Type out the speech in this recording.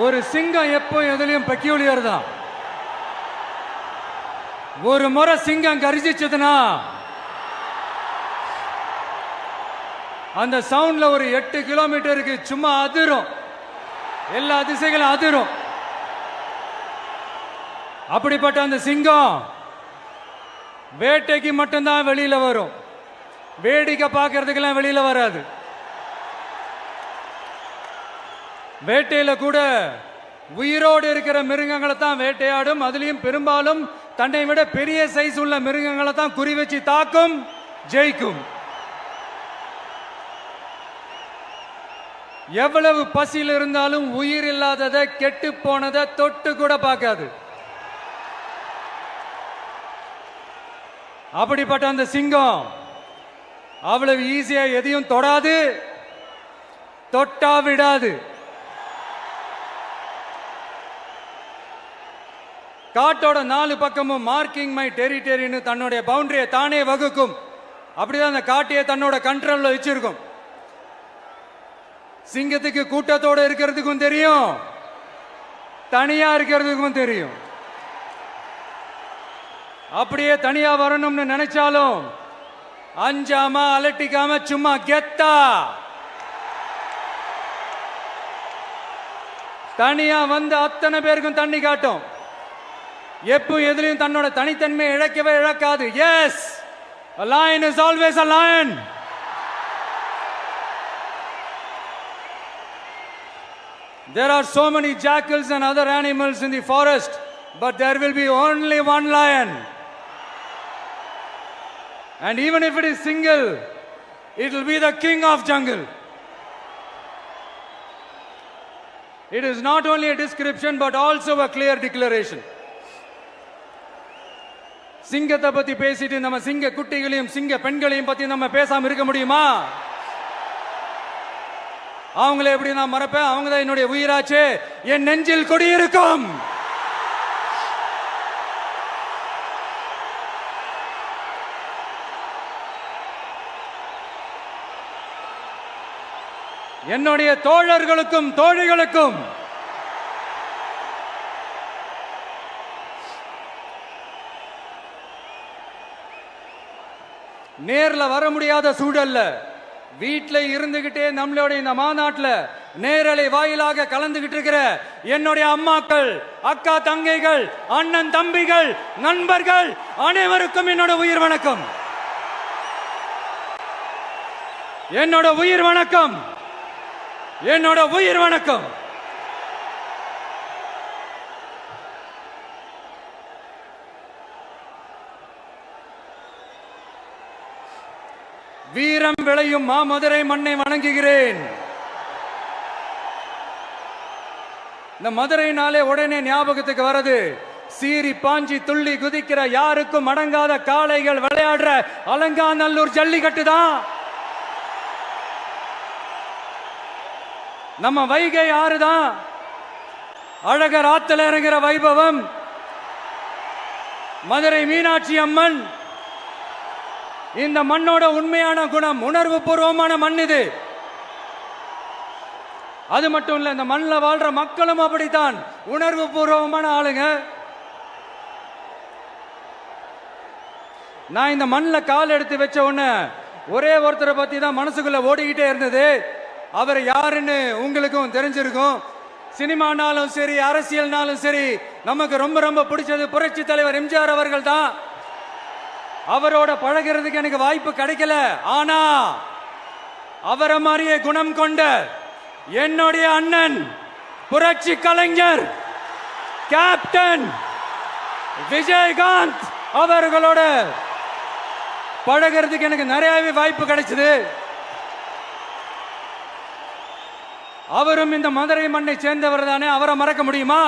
ஒரு சிங்கம் எப்போ எதுலயும் பெக்யூலியர் தான். ஒரு முறை சிங்கம் கரிச்சிச்சதுன்னா அந்த சவுண்ட்ல ஒரு 8 கிலோமீட்டருக்கு சும்மா அதிரும், எல்லா திசைகளும் அதிரும். அப்படிப்பட்ட அந்த சிங்கம் வேட்டைக்கு மட்டும்தான் வெளியில வரும், வேடிக்கை பார்க்கறதுக்கெல்லாம் வெளியில வராது. வேட்டையில கூட உயிரோடு இருக்கிற மிருகங்களை தான் வேட்டையாடும். அதுலயும் பெரும்பாலும் தன்னை விட பெரிய சைஸ் உள்ள மிருகங்களை தான் குறி வச்சு தாக்கும், ஜெயிக்கும். எவ்வளவு பசியில் இருந்தாலும் உயிர் இல்லாததை, கெட்டு போனதை தொட்டு கூட பார்க்காது. அப்படிப்பட்ட அந்த சிங்கம் அவ்வளவு ஈஸியா எதையும் தொடாது, தொட்டா விடாது. காட்டோட 4 பக்கமும் மார்க்கிங் மை டெரிட்டரின்னு தன்னுடைய பவுண்டரியை தானே வகுக்கும். அப்படிதான் அந்த காட்டையே தன்னோட கண்ட்ரோல்ல வச்சிருக்கும். சிங்கத்துக்கு கூட்டத்தோட இருக்கிறதுக்கும் தெரியும், தனியா இருக்கிறதுக்கும் தெரியும். அப்படியே தனியா வரணும்னு நினைச்சாலும் அஞ்சாம அலட்டிக்காம சும்மா கெத்தா தனியா வந்து அத்தனை பேருக்கும் தண்ணி காட்டும். எப்போ எதுலயும் தன்னோட தனித்தன்மையை இழக்கவே இழக்காது. Yes, a lion is always a lion. There are so many jackals and other animals in the forest, but there will be only one lion. And even if it is single, it will be the king of jungle. It is not only a description but also a clear declaration. சிங்கத்தை பத்தி பேசிட்டு நம்ம சிங்க குட்டிகளையும் சிங்க பெண்களையும் பத்தி நம்ம பேசாம இருக்க முடியுமா? அவங்கள எப்படி நான் மறப்பேன்? அவங்க தான் என்னுடைய உயிராச்சே, என் நெஞ்சில் குடியிருக்கும். என்னுடைய தோழர்களுக்கும் தோழிகளுக்கும் நேர்ல வர முடியாத சூழல்ல வீட்டில் இருந்துகிட்டே நம்மளோட இந்த மாநாட்டில் நேரலை வாயிலாக கலந்துகிட்டு இருக்கிற என்னுடைய அம்மாக்கள், அக்கா தங்கைகள், அண்ணன் தம்பிகள், நண்பர்கள் அனைவருக்கும் என்னோட உயிர் வணக்கம். என்னோட உயிர் வணக்கம், என்னோட உயிர் வணக்கம். வீரம் விளையும் மாமதுரை மண்ணை வணங்குகிறேன். இந்த மதுரைனாலே உடனே ஞாபகத்துக்கு வரது சீறி பாஞ்சி துள்ளி குதிக்கிற யாருக்கும் அடங்காத காளைகள் விளையாடுற அலங்காநல்லூர் ஜல்லிக்கட்டு தான். நம்ம வைகை ஆறுதான் அழகர் ஆத்துல இறங்குற வைபவம். மதுரை மீனாட்சி அம்மன் இந்த மண்ணோட உண்மையான குணம், உணர்வு பூர்வமான மண் இது. அது மட்டும் இல்ல, இந்த மண்ணில் வாழ்ற மக்களும் அப்படித்தான் உணர்வு பூர்வமான ஆளுங்க. நான் இந்த மண்ணில் கால் எடுத்து வச்ச உடனே ஒரே ஒருத்தரை பத்தி தான் மனசுக்குள்ள ஓடிக்கிட்டே இருந்தது. அவர் யாருன்னு உங்களுக்கும் தெரிஞ்சிருக்கும். சினிமானாலும் சரி, அரசியல்னாலும் சரி, நமக்கு ரொம்ப ரொம்ப பிடிச்சது புரட்சி தலைவர் எம்ஜிஆர் அவர்கள் தான். அவரோட பழகிறதுக்கு எனக்கு வாய்ப்பு கிடைக்கல. ஆனா அவரை மாதிரியே குணம் கொண்ட என்னுடைய அண்ணன் புரட்சி கலைஞர் கேப்டன் விஜயகாந்த் அவர்களோட பழகிறதுக்கு எனக்கு நிறையவே வாய்ப்பு கிடைச்சது. அவரும் இந்த மதுரை மண்ணை சேர்ந்தவர் தானே, அவரை மறக்க முடியுமா?